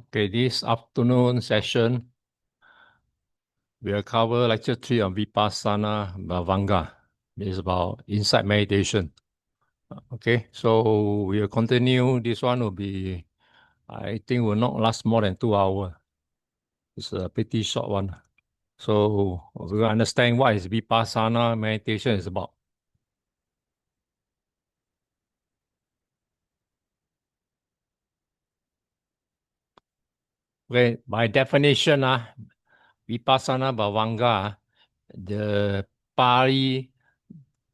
Okay, this afternoon session, we'll cover lecture 3 on Vipassanā Bhāvanā. It's about insight meditation. Okay, so we'll continue. This one will be, I think, will not last more than 2 hours. It's a pretty short one. So we'll understand what is Vipassanā meditation is about. Okay, by definition, Vipassanā Bhāvanā, the Pali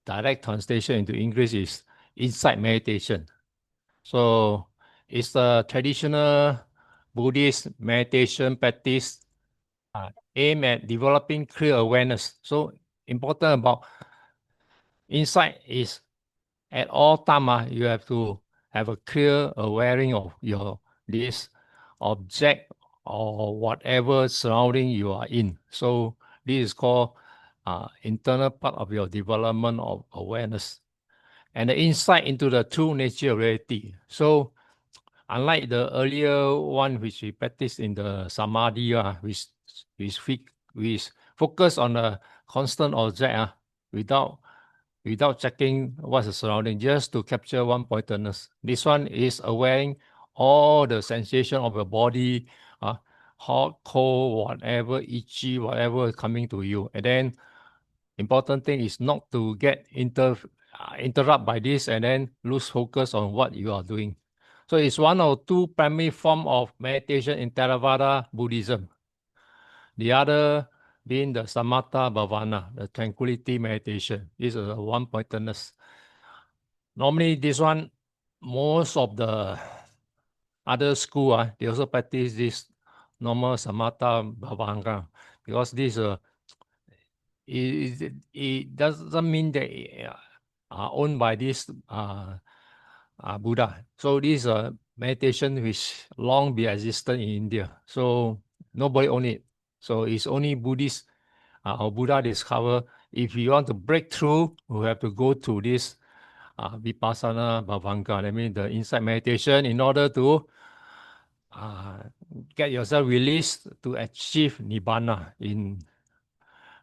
direct translation into English is insight meditation. So it's a traditional Buddhist meditation practice aimed at developing clear awareness. So important about insight is at all time you have to have a clear awareness of your this object or whatever surrounding you are in. So this is called internal part of your development of awareness and the insight into the true nature of reality. So unlike the earlier one which we practiced in the samadhi, which focus on a constant object without checking what's the surrounding, just to capture one pointedness. This one is awareing all the sensation of your body, hot, cold, whatever, itchy, whatever is coming to you. And then important thing is not to get interrupt by this and then lose focus on what you are doing. So it's one of two primary form of meditation in Theravada Buddhism. The other being the Samatha Bhavana, the tranquility meditation. This is a one-pointedness. Normally this one, most of the other school, they also practice this normal Samatha Bhavana because this it doesn't mean that are owned by this Buddha. So this is a meditation which long be existent in India. So nobody own it. So it's only Buddhist or Buddha discover. If you want to break through, we have to go to this Vipassanā Bhāvanā. That means the insight meditation in order to get yourself released to achieve Nibbana in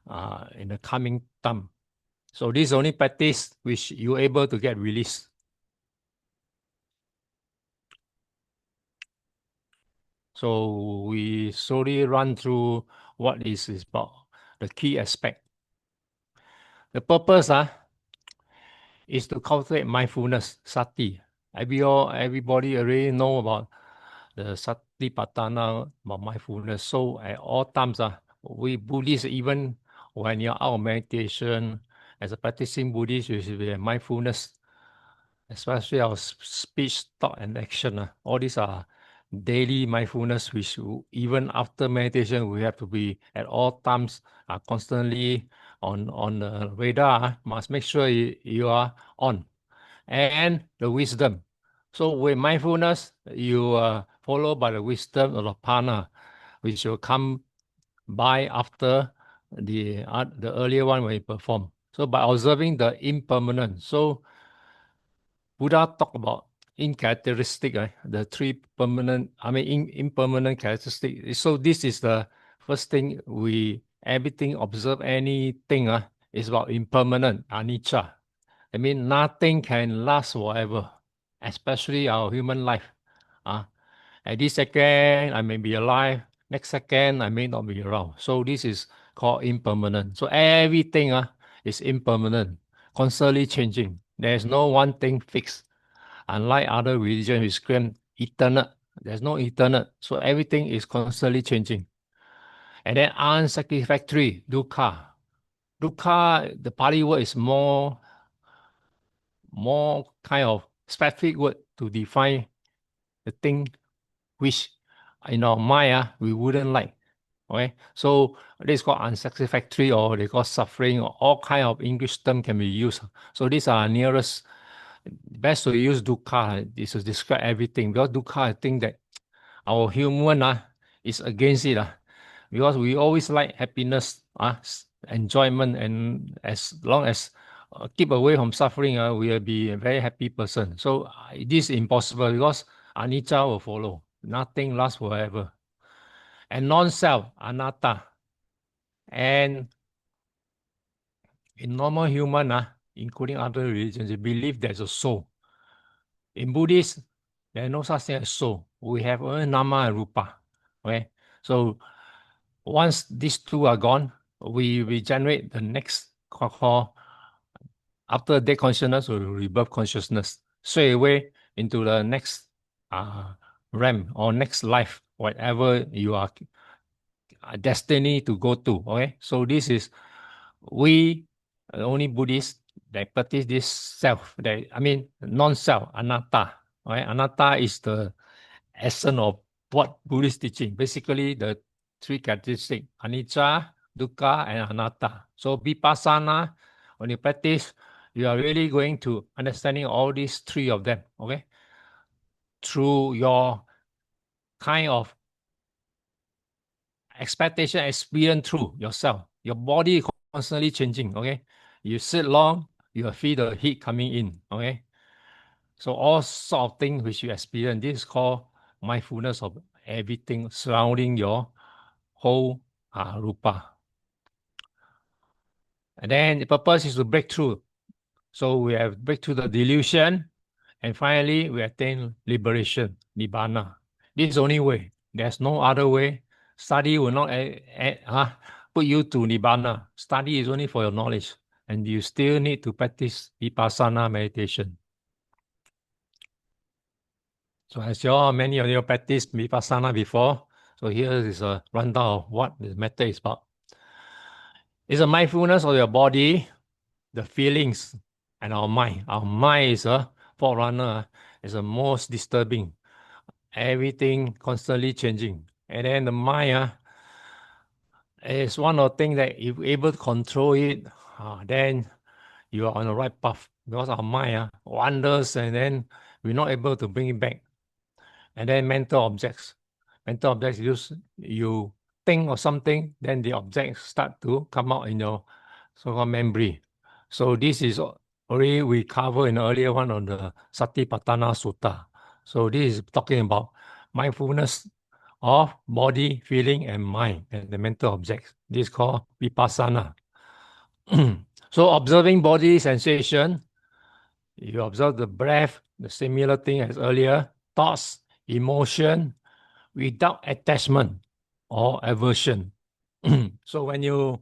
the coming time. So this is only practice which you're able to get released. So we slowly run through what this is about, the key aspect. The purpose is to cultivate mindfulness, sati. Everybody already know about the satipatthana, about mindfulness. So at all times, we Buddhists, even when you're out of meditation, as a practicing Buddhist, you should be mindfulness, especially our speech, thought, and action. All these are daily mindfulness, which even after meditation, we have to be at all times constantly on the radar. Must make sure you are on. And the wisdom. So with mindfulness, you are followed by the wisdom of the Pana, which will come by after the earlier one when you perform. So by observing the impermanent. So Buddha talked about characteristic, the three impermanent characteristic. So this is the first thing everything observe, anything is about impermanent, anicca. I mean, nothing can last forever, especially our human life. At this second, I may be alive. Next second, I may not be around. So this is called impermanent. So everything is impermanent, constantly changing. There's no one thing fixed. Unlike other religions which claim eternal, there's no eternal. So everything is constantly changing. And then unsatisfactory, dukkha. Dukkha, the Pali word is more kind of specific word to define the thing which in our mind we wouldn't like. Okay, so this is called unsatisfactory, or they call suffering, or all kind of English term can be used. So these are nearest. Best to use dukkha is to describe everything, because dukkha, I think that our human is against it because we always like happiness, enjoyment, and as long as keep away from suffering, we will be a very happy person. So this is impossible because anicca will follow. Nothing lasts forever. And non-self, anatta. And in normal human, including other religions, they believe there's a soul. In Buddhist, there's no such thing as soul. We have only nama and rupa. Okay? So once these two are gone, we generate the next call after death consciousness or rebirth consciousness, straight away into the next realm or next life, whatever you are destined to go to. Okay, so this is we only Buddhists that practice this self. That I mean non-self, anatta. Right, anatta is the essence of what Buddhist teaching. Basically, the three characteristics: anicca, dukkha, and anatta. So vipassana, when you practice, you are really going to understanding all these three of them. Okay, through your kind of expectation experience through yourself. Your body is constantly changing. Okay, you sit long, you will feel the heat coming in. Okay, so all sort of things which you experience, this is called mindfulness of everything surrounding your whole rupa. And then the purpose is to break through. So we have break through the delusion, and finally we attain liberation, nibbana. This is the only way. There's no other way. Study will not put you to nibbana. Study is only for your knowledge, and you still need to practice vipassana meditation. So as many of you practiced Vipassana before, so here is a rundown of what the matter is about. It's a mindfulness of your body, the feelings, and our mind. Our mind is a forerunner, is the most disturbing. Everything constantly changing. And then the mind is one of the things that if you're able to control it, then you are on the right path. Because our mind wanders and then we're not able to bring it back. And then mental objects. Mental objects, you think of something, then the objects start to come out in your so-called memory. So this is already we covered in the earlier one on the Satipatthana Sutta. So this is talking about mindfulness of body, feeling, and mind, and the mental objects. This is called Vipassana. So observing body sensation, you observe the breath, the similar thing as earlier, thoughts, emotion, without attachment or aversion. So when you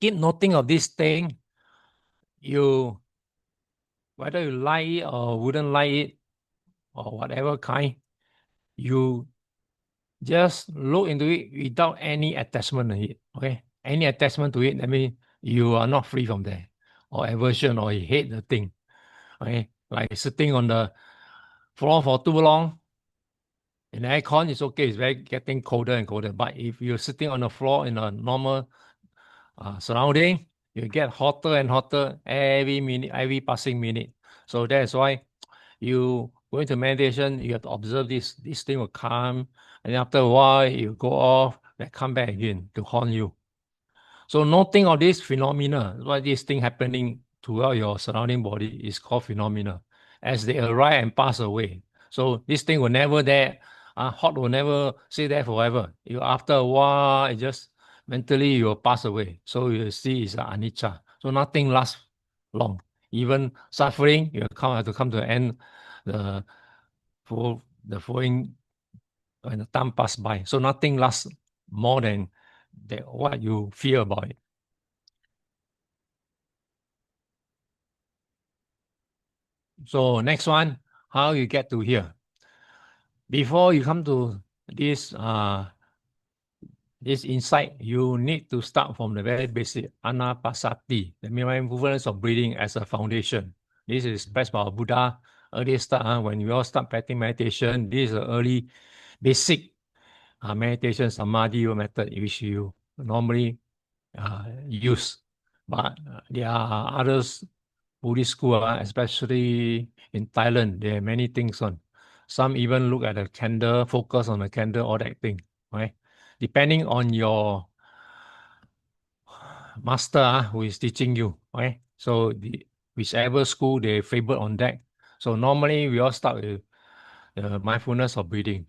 keep noting of this thing, you whether you like it or wouldn't like it or whatever kind, you just look into it without any attachment to it. Okay, any attachment to it, I mean you are not free from there, or aversion, or you hate the thing. Okay, like sitting on the floor for too long. In aircon, it's okay. It's very getting colder and colder. But if you're sitting on the floor in a normal surrounding, you get hotter and hotter every minute, every passing minute. So that's why you go into meditation, you have to observe this. This thing will come, and after a while, you go off, then come back again to haunt you. So noting of this phenomena, what this thing happening throughout your surrounding body is called phenomena, as they arrive and pass away. So this thing will never there, hot will never stay there forever. You after a while, it just mentally you will pass away. So you see it's anicca. So nothing lasts long. Even suffering, you have to come to an end. The the following when the time pass by. So nothing lasts more than what you fear about it. So next one, how you get to here. Before you come to this insight, you need to start from the very basic anapanasati, the mindfulness of breathing as a foundation. This is best by Buddha early start. When you all start practicing meditation, this is the early basic meditation samadhi method which you normally use. But there are others Buddhist school, especially in Thailand, there are many things on. Some even look at the candle, focus on the candle, all that thing, right? Depending on your master who is teaching you, right? So whichever school they favor on that. So normally we all start with mindfulness of breathing.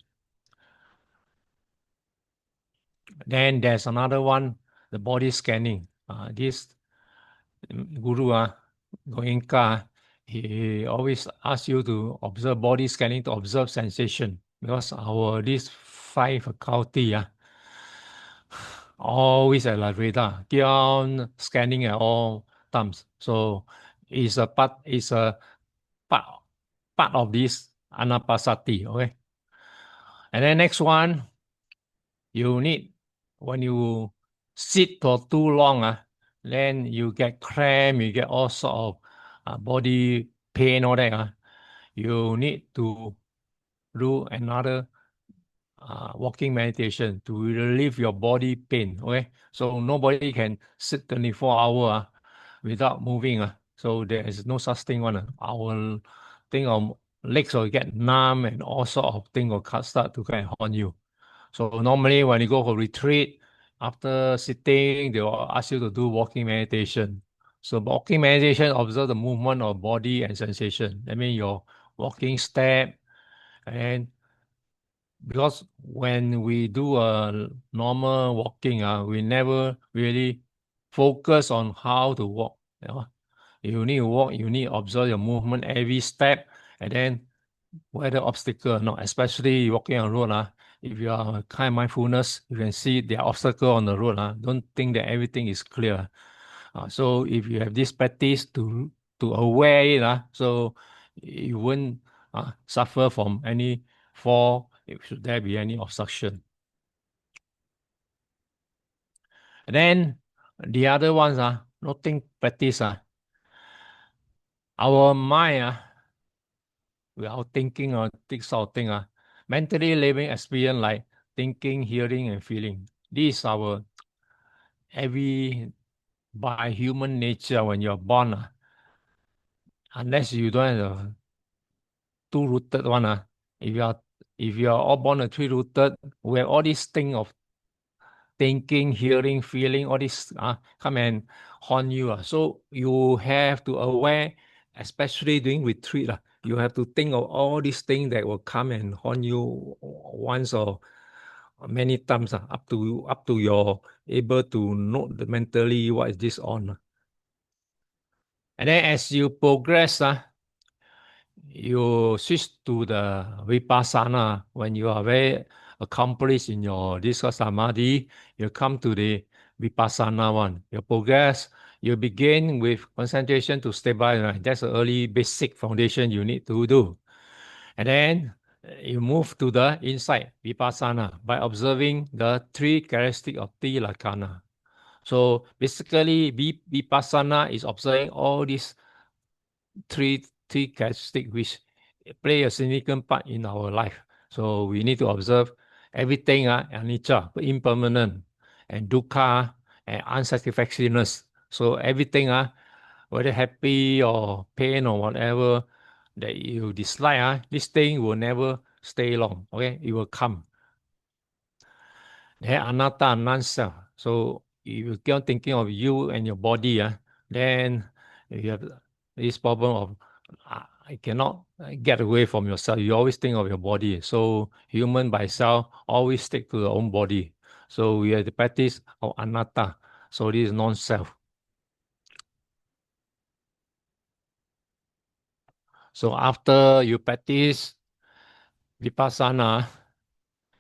Then there's another one, the body scanning. This guru, Goenka, he always asks you to observe body scanning to observe sensation because our this five faculty always at the radar, keep on scanning at all times. So it's a part, part of this anapasati, okay? And then next one, you need, when you sit for too long, then you get cramp, you get all sort of body pain, all that. You need to do another walking meditation to relieve your body pain. Okay, so nobody can sit 24 hours without moving. So there is no such thing one. Our thing of legs will get numb and all sort of thing will start to kind of haunt you. So normally when you go for retreat, after sitting, they will ask you to do walking meditation. So walking meditation, observe the movement of body and sensation. That means your walking step, and because when we do a normal walking, we never really focus on how to walk. You need to walk, you need to observe your movement every step, and then whether obstacle or not, especially walking on the road. If you are kind of mindfulness, you can see the obstacle on the road. Don't think that everything is clear. So if you have this practice to aware it, so you won't suffer from any fall if should there be any obstruction. And then the other ones nothing practice. Our mind without thinking or this sort of thing, mentally living experience like thinking, hearing, and feeling. These are our every by human nature when you're born. Unless you don't have a two-rooted one. If you are all born a three-rooted, where all these thing of thinking, hearing, feeling, all this come and haunt you. So you have to aware, especially during retreat. You have to think of all these things that will come and haunt you once or many times, up to your able to note the mentally what is this on. And then as you progress, you switch to the Vipassanā. When you are very accomplished in your this samadhi, you come to the Vipassanā one. You progress, you begin with concentration to stabilize. Right? That's the early basic foundation you need to do. And then you move to the insight, Vipassana, by observing the three characteristics of Tilakkhana. So basically, Vipassana is observing all these three characteristics which play a significant part in our life. So we need to observe everything, anicca, impermanent, and dukkha, and unsatisfactoriness. So everything, whether happy or pain or whatever that you dislike, this thing will never stay long. Okay, it will come. Then anatta, non-self. So if you keep on thinking of you and your body, then you have this problem of I cannot get away from yourself. You always think of your body. So human by self always stick to their own body. So we have the practice of anatta. So this is non-self. So after you practice Vipassana,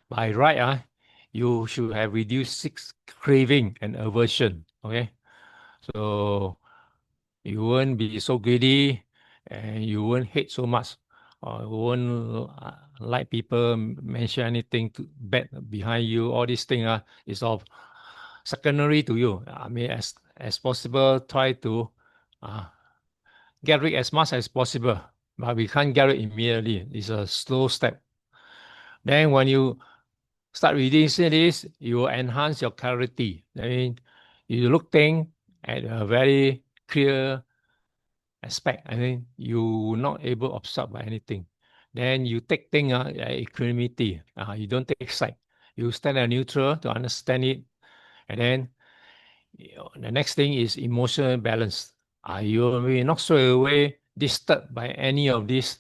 by right, you should have reduced 6 craving and aversion. Okay, so you won't be so greedy, and you won't hate so much, or you won't like people mention anything bad behind you. All these things is of secondary to you. I mean, as possible, try to get rid as much as possible, but we can't get it immediately. It's a slow step. Then when you start reducing this, you will enhance your clarity. I mean, you look things at a very clear aspect. I mean, you will not able to absorb by anything. Then you take things at equanimity. You don't take side. You stand at neutral to understand it. And then the next thing is emotional balance. You will not straight away disturbed by any of these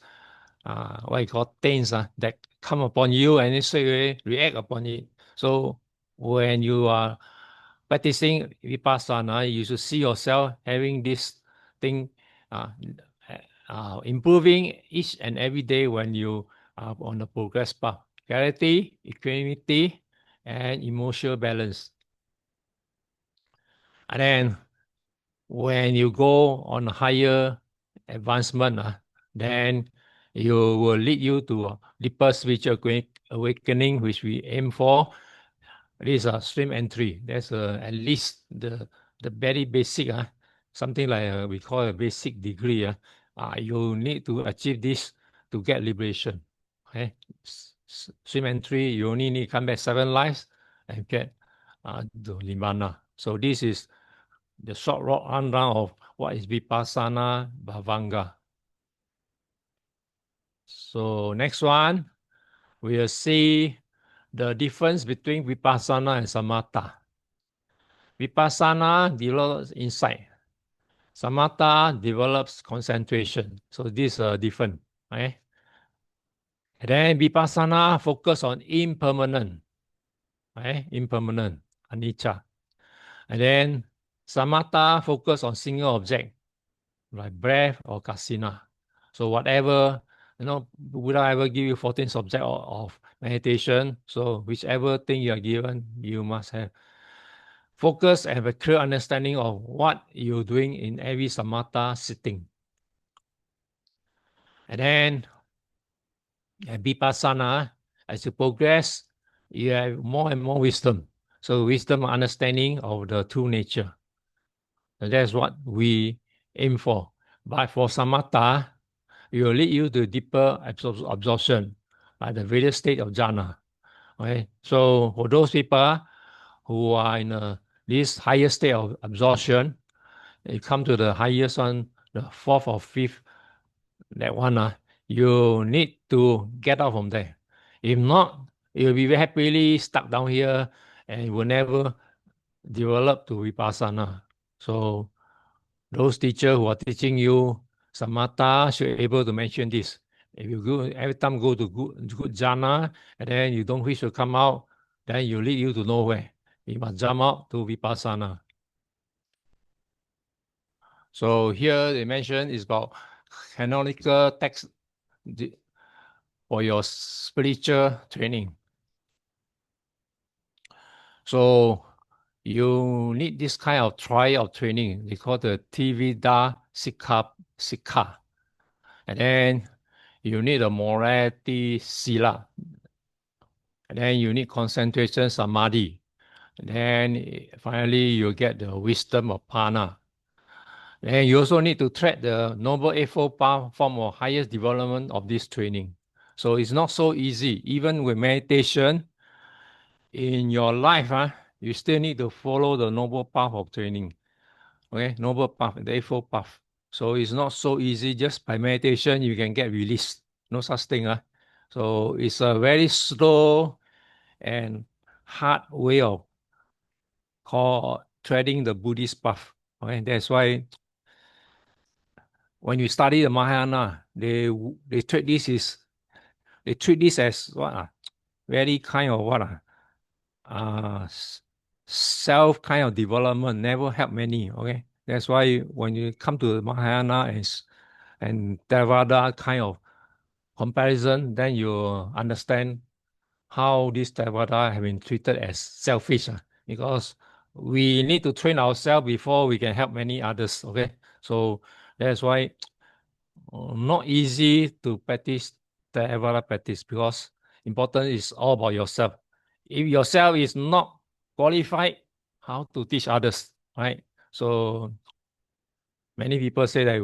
what you call things that come upon you and then straight away react upon it. So when you are practicing Vipassana, you should see yourself having this thing uh, improving each and every day when you are on the progress path. Clarity, equanimity, and emotional balance. And then when you go on higher advancement, then you will lead you to deeper spiritual awakening, which we aim for. This is a stream entry. That's at least the very basic, something like we call a basic degree. You need to achieve this to get liberation. Okay, stream entry, you only need to come back 7 lives and get the Nirvana. So this is the short rundown of what is Vipassanā Bhāvanā. So next one, we'll see the difference between Vipassana and Samatha. Vipassana develops insight. Samatha develops concentration. So these are different. Right? And then Vipassana focus on impermanent. Right? Impermanent, anicca. And then Samatha focus on single object, like breath or kasina. So whatever, Buddha ever give you 14 subject of meditation. So whichever thing you are given, you must have focus and have a clear understanding of what you're doing in every samatha sitting. And then at Vipassana, as you progress, you have more and more wisdom. So wisdom understanding of the true nature. And that's what we aim for. But for samatha, it will lead you to deeper absorption, like the various state of jhana. Okay? So for those people who are in this higher state of absorption, you come to the highest one, the fourth or fifth, that one, you need to get out from there. If not, you'll be very happily stuck down here and will never develop to Vipassana. So those teachers who are teaching you samatha should be able to mention this. If you go every time go to good jhana and then you don't wish to come out, then you lead you to nowhere. You must jump out to Vipassana. So here they mention is about canonical text for your spiritual training. So you need this kind of trial of training. They call the Tivida Sikha. And then you need a morality sila. And then you need concentration samadhi. And then finally you get the wisdom of pana. And you also need to tread the Noble Eightfold Path form of highest development of this training. So it's not so easy. Even with meditation, in your life, you still need to follow the Noble Path of training. Okay, Noble Path, the Eightfold Path. So it's not so easy. Just by meditation, you can get released. No such thing. So it's a very slow and hard way of treading the Buddhist path. Okay, that's why when you study the Mahayana, they treat this as what very kind of what self kind of development, never help many. Okay, that's why when you come to the Mahayana and Theravada kind of comparison, then you understand how this Theravada have been treated as selfish, because we need to train ourselves before we can help many others. Okay, so that's why not easy to practice Theravada practice, because important is all about yourself. If yourself is not qualified, how to teach others, right? So many people say that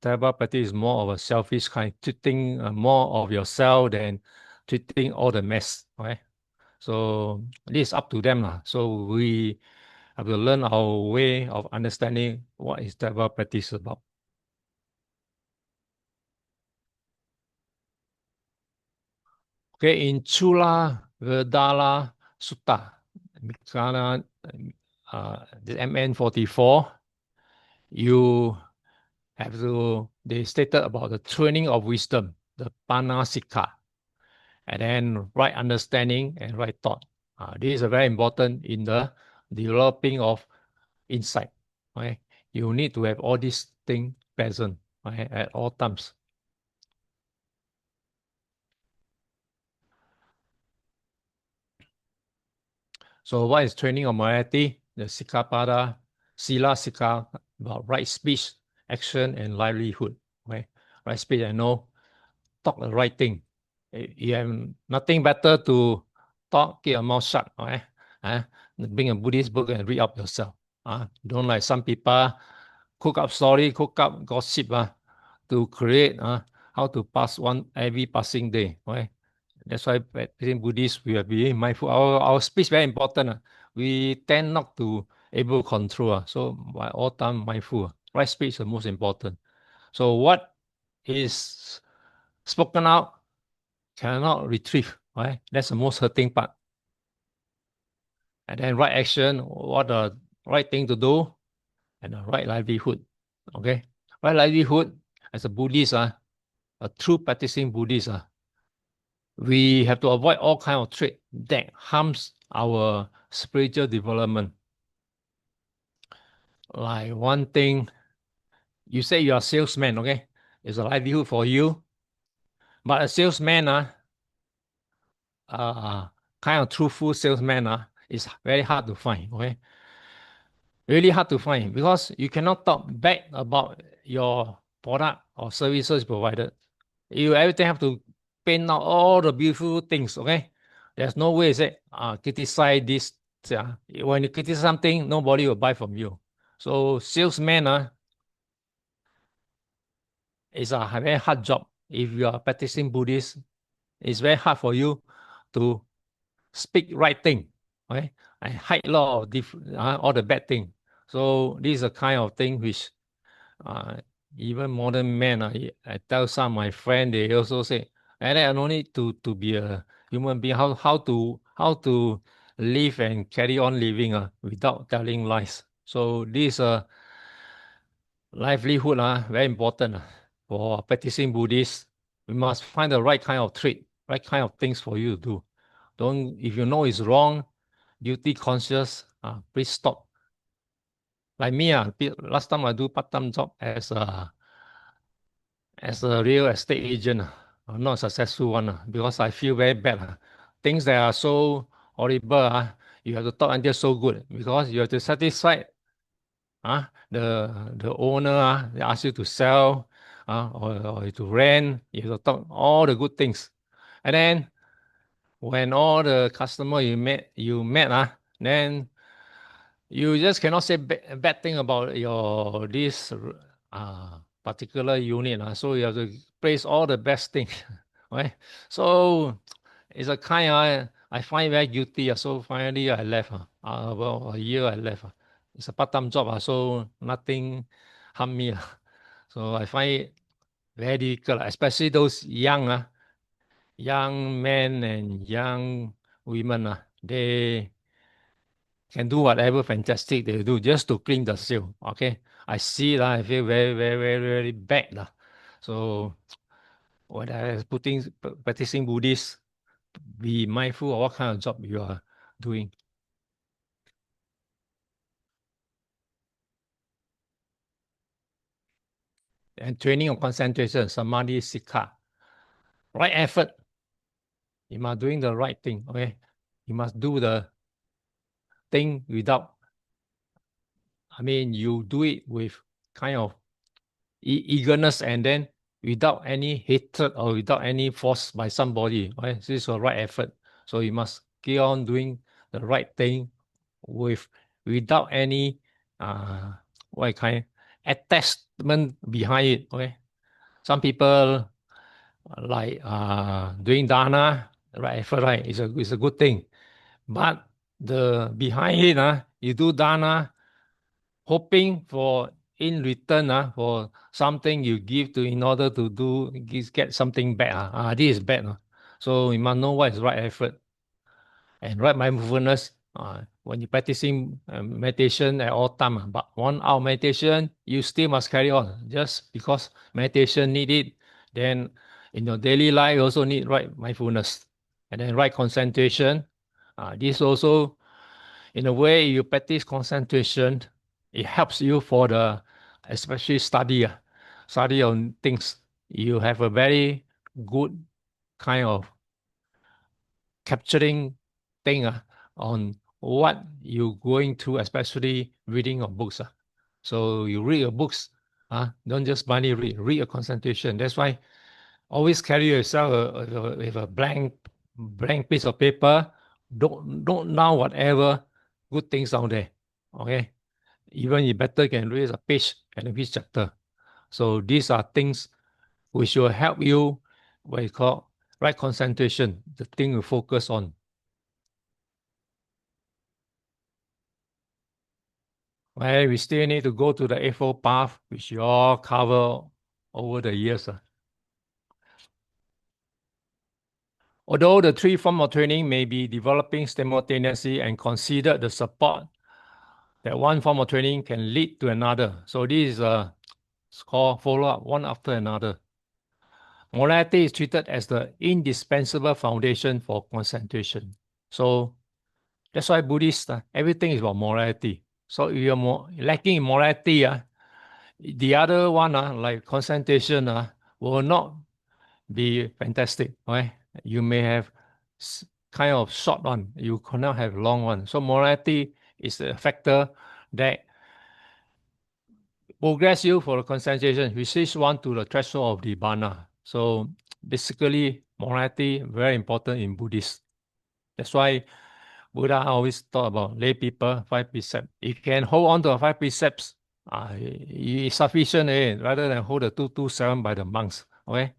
Theravada practice is more of a selfish kind, treating more of yourself than treating all the mess, right? So this is up to them. So we have to learn our way of understanding what is Theravada practice about. Okay, in Chula Vedala Sutta, the MN 44, they stated about the training of wisdom, the Panasika, and then right understanding and right thought. This is very important in the developing of insight. Okay? You need to have all these things present, okay, at all times. So what is training of morality? The Sikapada, Sila Sika, about right speech, action, and livelihood. Okay? Right speech, I know, talk the right thing. You have nothing better to talk, keep your mouth shut. Okay? Bring a Buddhist book and read up yourself. Don't like some people cook up story, cook up gossip to create how to pass one every passing day. Okay? That's why in Buddhist we are being mindful. Our speech very important. We tend not to able to control. So by all time mindful. Right speech is the most important. So what is spoken out cannot retrieve. Right? That's the most hurting part. And then right action, what the right thing to do, and the right livelihood. Okay? Right livelihood, as a Buddhist, a true practicing Buddhist, we have to avoid all kind of trait that harms our spiritual development. Like one thing, you say you are a salesman, okay? It's a livelihood for you. But a salesman, kind of truthful salesman, is very hard to find, okay? Really hard to find because you cannot talk bad about your product or services provided. You everything have to paint out all the beautiful things, okay? There's no way say criticize this. When you criticize something, nobody will buy from you. So salesman is a very hard job. If you are practicing Buddhist, it's very hard for you to speak right thing, okay? I hide a lot of all the bad thing. So this is a kind of thing which uh, even modern men, I tell some of my friends, they also say, and I don't need to be a human being, how to live and carry on living without telling lies. So this livelihood very important for practicing Buddhist. We must find the right kind of trait, right kind of things for you to do. Don't, if you know it's wrong, guilty conscious, please stop. Like me, last time I do part-time job as a real estate agent, not successful one because I feel very bad. Things that are so horrible, you have to talk until so good because you have to satisfy the owner. They ask you to sell or to rent. You have to talk all the good things, and then when all the customer you met, then you just cannot say bad thing about your this particular unit. So you have to praise all the best thing. Right? So it's a kind I find very guilty. So finally I left. About a year I left. It's a part-time job. So nothing harm me. So I find it very difficult, especially those young men and young women. They can do whatever fantastic they do just to clean the seal. Okay, I see that. I feel very, very, very, very bad. So when I was practicing Buddhist, be mindful of what kind of job you are doing. And training of concentration, samadhi, sikha. Right effort. You must doing the right thing. Okay, you must do the thing without. You do it with kind of eagerness and then without any hatred or without any force by somebody. Right? This is the right effort. So you must keep on doing the right thing without any what kind attachment behind it. Okay. Some people like doing dana, right effort, right? It's a good thing. But the behind it, you do dana hoping for in return for something you give to in order to get something back. This is bad. So you must know what is right effort and right mindfulness. When you're practicing meditation at all time, but 1 hour meditation, you still must carry on. Just because meditation need it, then In your daily life, you also need right mindfulness and then right concentration. This also, in a way, you practice concentration. It helps you for the, especially study on things. You have a very good kind of capturing thing on what you're going through, especially reading of books. So you read your books, don't just blindly read a concentration. That's why always carry yourself with a blank piece of paper. Don't now whatever good things down there. Okay. Even you better can read a page and a page chapter. So these are things which will help you what you call right concentration, the thing you focus on. Well, we still need to go to the A4 path, which you all cover over the years. Although the three forms of training may be developing simultaneously and consider the support that one form of training can lead to another. So this is called follow-up, one after another. Morality is treated as the indispensable foundation for concentration. So that's why Buddhists, everything is about morality. So if you're lacking in morality, the other one, like concentration, will not be fantastic. Right? You may have kind of short one, you cannot have long one. So morality is a factor that progress you for the concentration, which is one to the threshold of the Nibbana. So basically, morality very important in Buddhist. That's why Buddha always talk about lay people, five precepts. If you can hold on to the five precepts, it's sufficient rather than hold the 227 by the monks. Okay.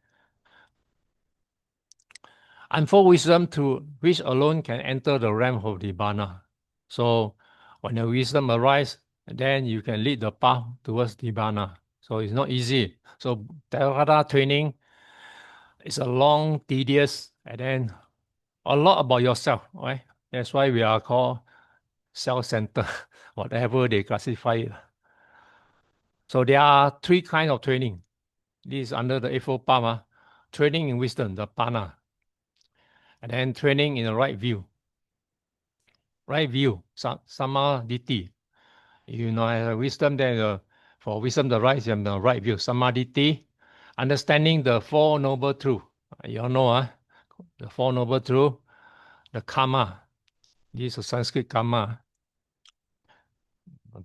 Unfold wisdom to which alone can enter the realm of the Nibbana. So when the wisdom arises, then you can lead the path towards Nibbana. So it's not easy. So Theravada training is a long, tedious, and then a lot about yourself, right? That's why we are called self-centered, whatever they classify it. So there are three kinds of training. This is under the Eightfold Path, training in wisdom, the Pana, and then training in the right view. Right view, samadhi. You know, have wisdom, then for wisdom, the right, and the right view, samadhi. Understanding the Four Noble Truths. You all know, the Four Noble Truths, the karma. This is Sanskrit karma.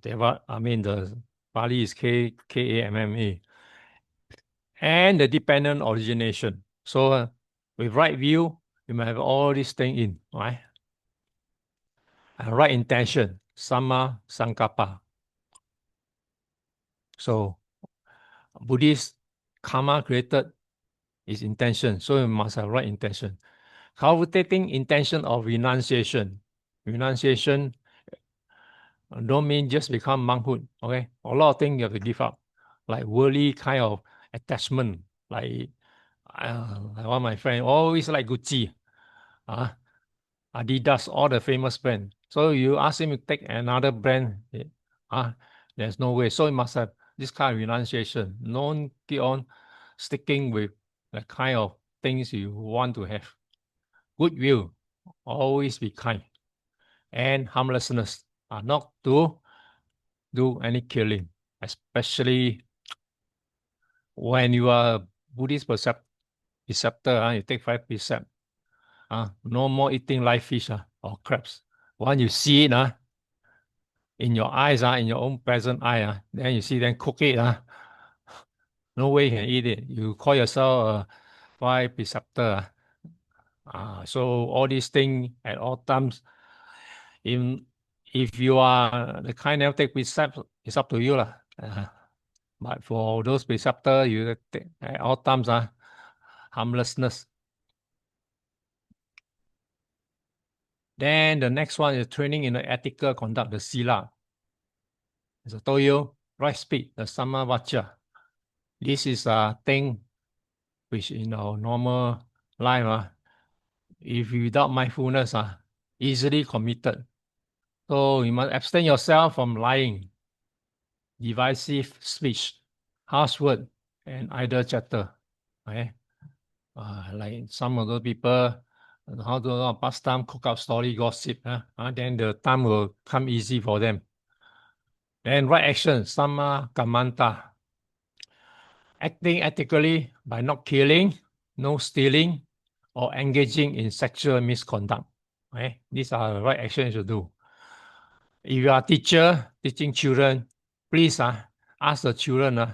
The Pali is Kamma. And the dependent origination. So with right view, you might have all these things in, right? And right intention, Samma Sankappa. So Buddhist karma created is intention. So you must have right intention. Cultivating intention of renunciation. Renunciation don't mean just become monkhood. Okay. A lot of things you have to give up. Like worldly kind of attachment. Like one of my friends always like Gucci. Adidas, all the famous brand. So you ask him to take another brand, there's no way. So you must have this kind of renunciation. Don't keep on sticking with the kind of things you want to have. Goodwill, always be kind. And harmlessness, not to do any killing, especially when you are Buddhist preceptor, you take five precepts. No more eating live fish or crabs. Once you see it in your eyes, in your own present eye, then you see them cook it. No way you can eat it. You call yourself a five preceptor. So all these things at all times, even if you are the kind of take precept, it's up to you. But for those preceptor, you take at all times, harmlessness. Then the next one is training in the ethical conduct, the sila. As I told you, right speech, the samavacha. This is a thing which in our normal life, if without mindfulness, easily committed. So you must abstain yourself from lying, divisive speech, harsh word, and idle chatter. Okay? Like some of those people, how to pass time, cook up story, gossip, then the time will come easy for them. Then right action, Samma Kamanta. Acting ethically by not killing, no stealing, or engaging in sexual misconduct. Okay? These are the right actions to do. If you are a teacher teaching children, please ask the children,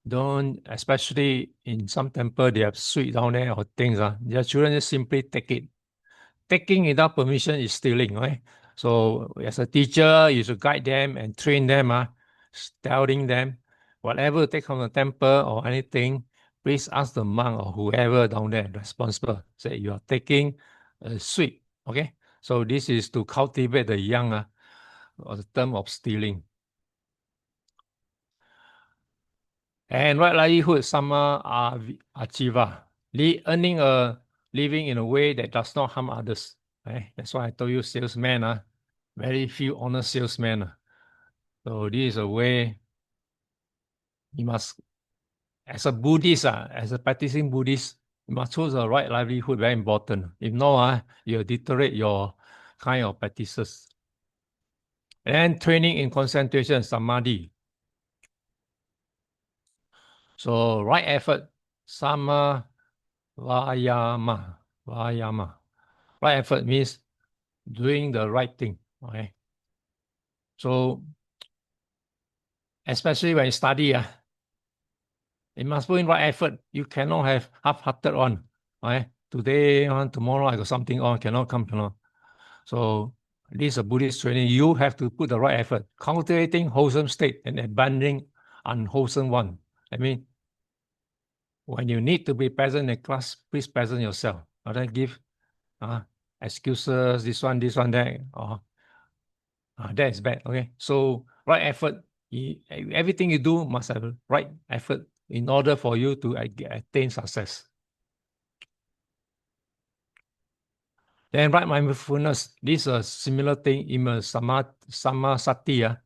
don't, especially in some temple, they have sweet down there or things. Their children just simply take it. Taking without permission is stealing, right? So as a teacher, you should guide them and train them, telling them, whatever you take from the temple or anything, please ask the monk or whoever down there responsible. Say you are taking a sweet, okay? So this is to cultivate the young, or the term of stealing. And right livelihood, sama achieva, earning a living in a way that does not harm others. Right? That's why I told you salesman, very few honest salesmen. So this is a way you must, as a Buddhist, as a practicing Buddhist, you must choose the right livelihood, very important. If not, you deteriorate your kind of practices. And training in concentration, samadhi. So right effort, sama vayama. Right effort means doing the right thing. Okay. So especially when you study, you must put in right effort. You cannot have half-hearted one. Okay. Today on, tomorrow I got something on, cannot come, cannot. So this is a Buddhist training. You have to put the right effort, cultivating wholesome state and abandoning unwholesome one. I mean, when you need to be present in class, please present yourself. Don't give excuses, this one, that, or that is bad. Okay, so right effort. Everything you do must have right effort in order for you to attain success. Then right mindfulness. This is a similar thing in a samasati.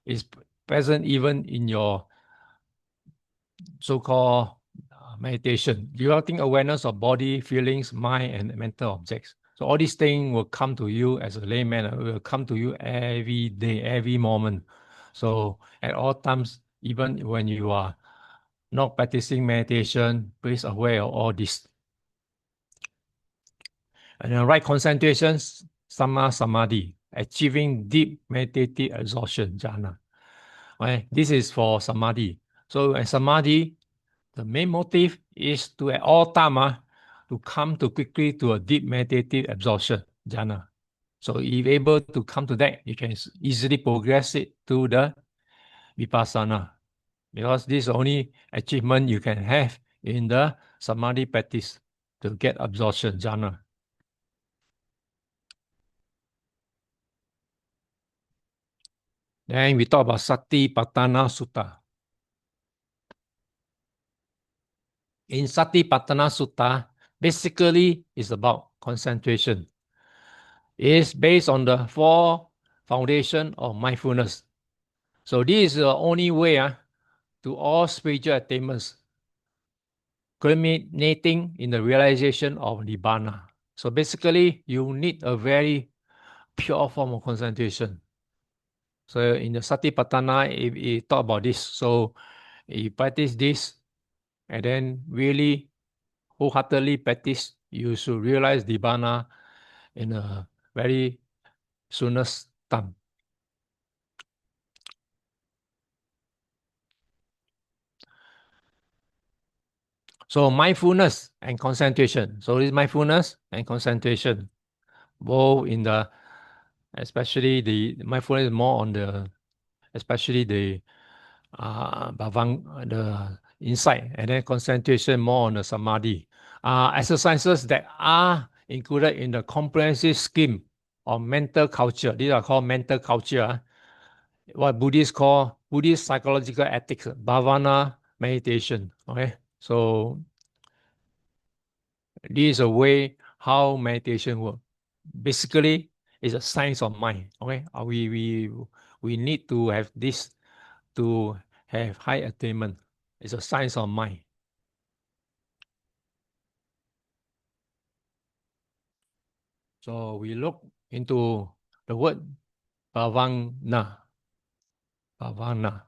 Is present even in your so-called meditation, developing awareness of body, feelings, mind, and mental objects. So all these things will come to you as a layman, will come to you every day, every moment. So at all times, even when you are not practicing meditation, please aware of all this. And the right concentration, sama samadhi, achieving deep meditative absorption, jhana. Okay, this is for samadhi. So in samadhi, the main motive is to at all time to come to quickly to a deep meditative absorption, jhana. So if able to come to that, you can easily progress it to the Vipassanā. Because this is the only achievement you can have in the samadhi practice to get absorption, jhana. Then we talk about Satipatthana Sutta. In Satipatthana Sutta, basically it's about concentration. It's based on the 4 foundation of mindfulness. So this is the only way to all spiritual attainments, culminating in the realization of Nibbana. So basically, you need a very pure form of concentration. So in the Satipatthana, it talk about this. So you practice this, and then really wholeheartedly practice, you should realize Nibbana in a very soonest time. So mindfulness and concentration. So this mindfulness and concentration, both in the, especially the mindfulness is more on the, especially the the insight, and then concentration more on the samadhi. Exercises that are included in the comprehensive scheme of mental culture. These are called mental culture. What Buddhists call Buddhist psychological ethics, bhavana meditation. Okay, so this is a way how meditation works. Basically, it's a science of mind. Okay, we need to have this to have high attainment. It's a science of mind. So we look into the word Bhavana. Bhavana.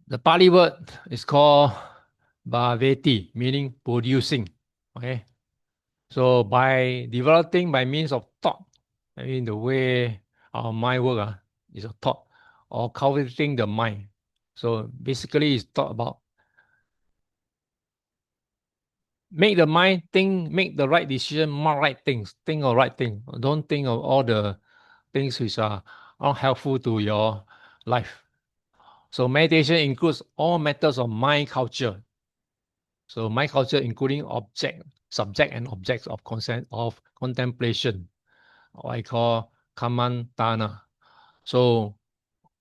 The Pali word is called Bhaveti, meaning producing. Okay. So by developing by means of thought, I mean the way our mind works is a thought, or cultivating the mind. So basically it's thought about make the mind think, make the right decision, more right things, think of right thing. Don't think of all the things which are unhelpful to your life. So meditation includes all methods of mind culture. So mind culture including subject and objects of consent of contemplation, what I call kamantana. So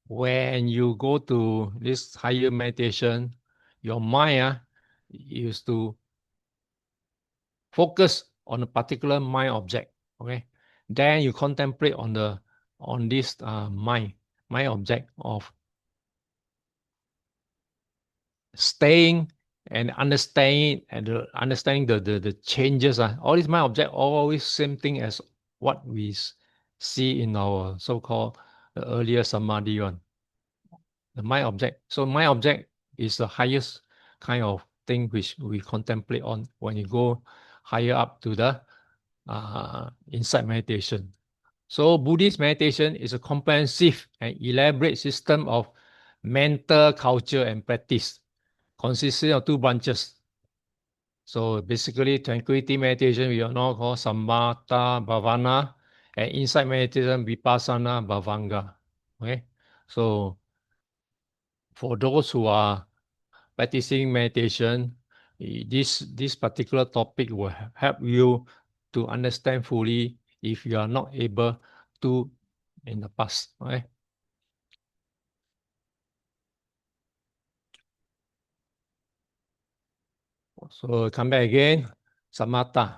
when you go to this higher meditation, your mind is to focus on a particular mind object. Okay, then you contemplate on this mind object of staying and understanding the changes. All these mind object always same thing as what we see in our so-called the earlier samadhi one. The mind object. So mind object is the highest kind of thing which we contemplate on when you go higher up to the insight meditation. So Buddhist meditation is a comprehensive and elaborate system of mental culture and practice consisting of two branches. So basically tranquility meditation we are now call Samatha Bhavana, and insight meditation Vipassanā Bhāvanā. Okay. So for those who are practicing meditation, this particular topic will help you to understand fully if you are not able to in the past. Okay? So come back again, samatha.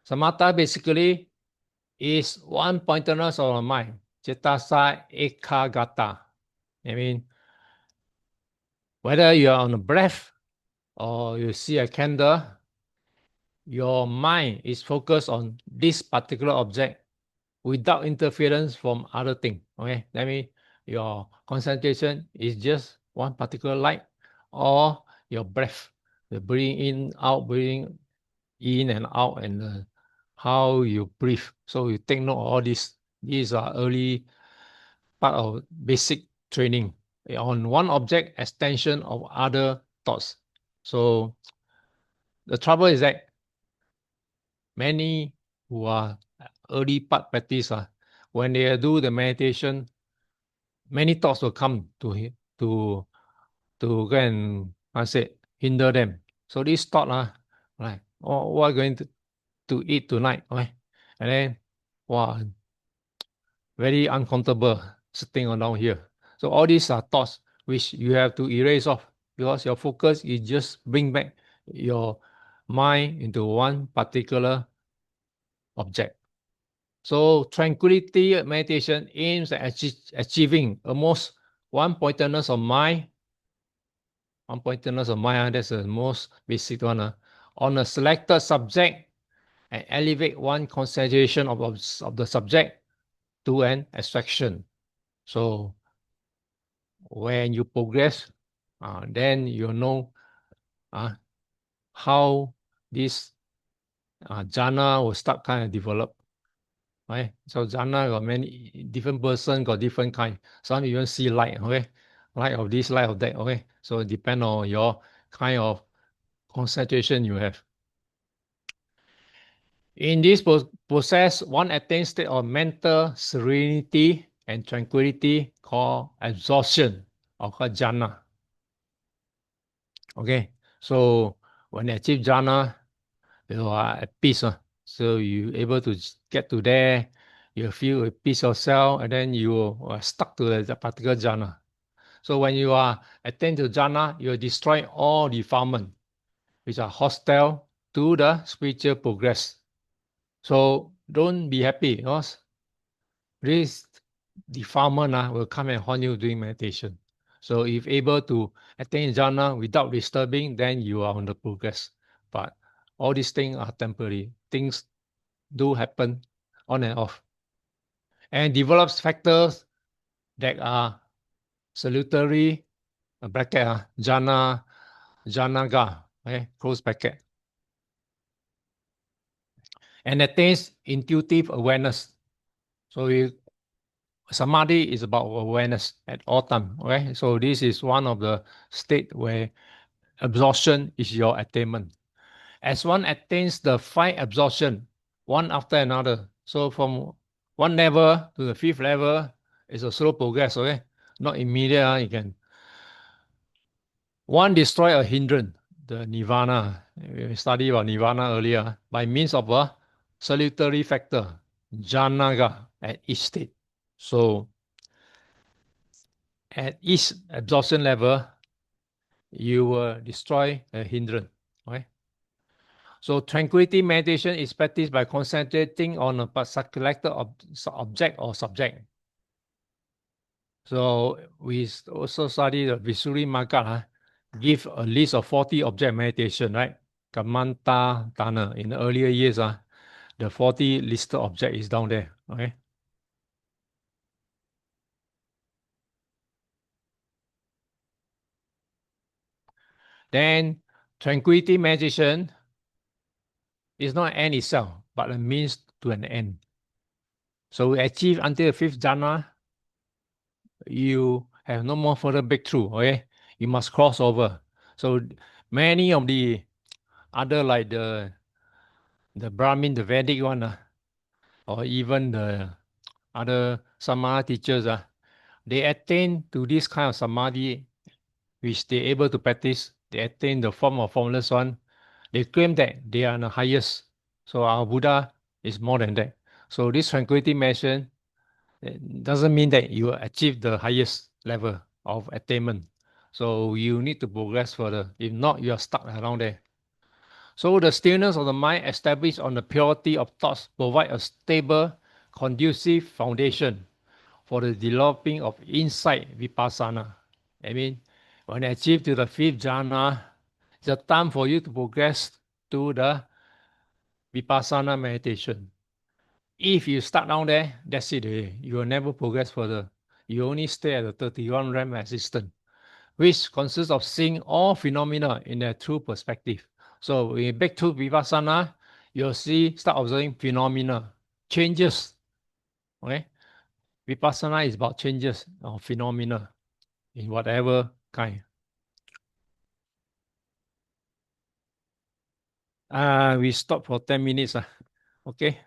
Samatha basically is one pointedness of the mind. Cetasa ekagata. I mean, whether you are on a breath or you see a candle, your mind is focused on this particular object without interference from other things. Okay, that means your concentration is just one particular light or your breath, the breathing in and out, and how you breathe. So you take note of all this. These are early part of basic training on one object, extension of other thoughts. So the trouble is that many who are early part practice, when they do the meditation, many thoughts will come to go and I say hinder them. So this thought like, oh, what are going to eat tonight? Okay? And then wow, very uncomfortable sitting down here. So all these are thoughts which you have to erase off because your focus is just bring back your mind into one particular object. So tranquility meditation aims at achieving almost one-pointedness of mind. One-pointedness of mind, that's the most basic one. On a selected subject and elevate one concentration of the subject to an abstraction. So when you progress, then you know how this jhana will start kind of develop. Right? So jhana got many different person got different kind. Some even see light, okay? Light of this, light of that, okay? So it depends on your kind of concentration you have. In this process, one attains state of mental serenity and tranquility called absorption or called jhana. Okay, so when you achieve jhana, you are at peace. So you able to get to there, you feel a peace yourself, and then you are stuck to the particular jhana. So when you are attain to jhana, you destroy all defilement which are hostile to the spiritual progress. So don't be happy because this defilement will come and haunt you during meditation. So if able to attain jhana without disturbing, then you are on the progress. But all these things are temporary. Things do happen on and off, and develops factors that are salutary, bracket, jhanaga, okay, close bracket, and attains intuitive awareness. So samadhi is about awareness at all time. Okay, so this is one of the state where absorption is your attainment. As one attains the 5 absorption, one after another. So from one level to the 5th level is a slow progress. Okay, not immediate. You can one destroy a hindrance, the nirvana. We studied about nirvana earlier by means of a salutary factor, jhanaga, at each state. So at each absorption level, you will destroy a hindrance. Okay? So tranquility meditation is practiced by concentrating on a selected object or subject. So we also study the Visuddhimagga, give a list of 40 object meditation, right? Kamanta Dana. In the earlier years, the 40 listed object is down there. Okay. Then tranquility meditation is not an end itself, but a means to an end. So we achieve until the 5th jhana, you have no more further breakthrough. Okay, you must cross over. So many of the other, like the Brahmin, the Vedic one, or even the other samadhi teachers, they attain to this kind of samadhi, which they're able to practice. They attain the form of formless one. They claim that they are the highest. So our Buddha is more than that. So this tranquility meditation doesn't mean that you achieve the highest level of attainment. So you need to progress further. If not, you are stuck around there. So the stillness of the mind established on the purity of thoughts provide a stable, conducive foundation for the developing of insight vipassana. I mean, when you achieve to the 5th jhana, it's a time for you to progress to the vipassana meditation. If you start down there, that's it. You will never progress further. You only stay at the 31 realm existence, which consists of seeing all phenomena in their true perspective. So when you back to Vipassana, you'll start observing phenomena, changes. Okay? Vipassana is about changes or phenomena in whatever kind. We stop for 10 minutes. Okay.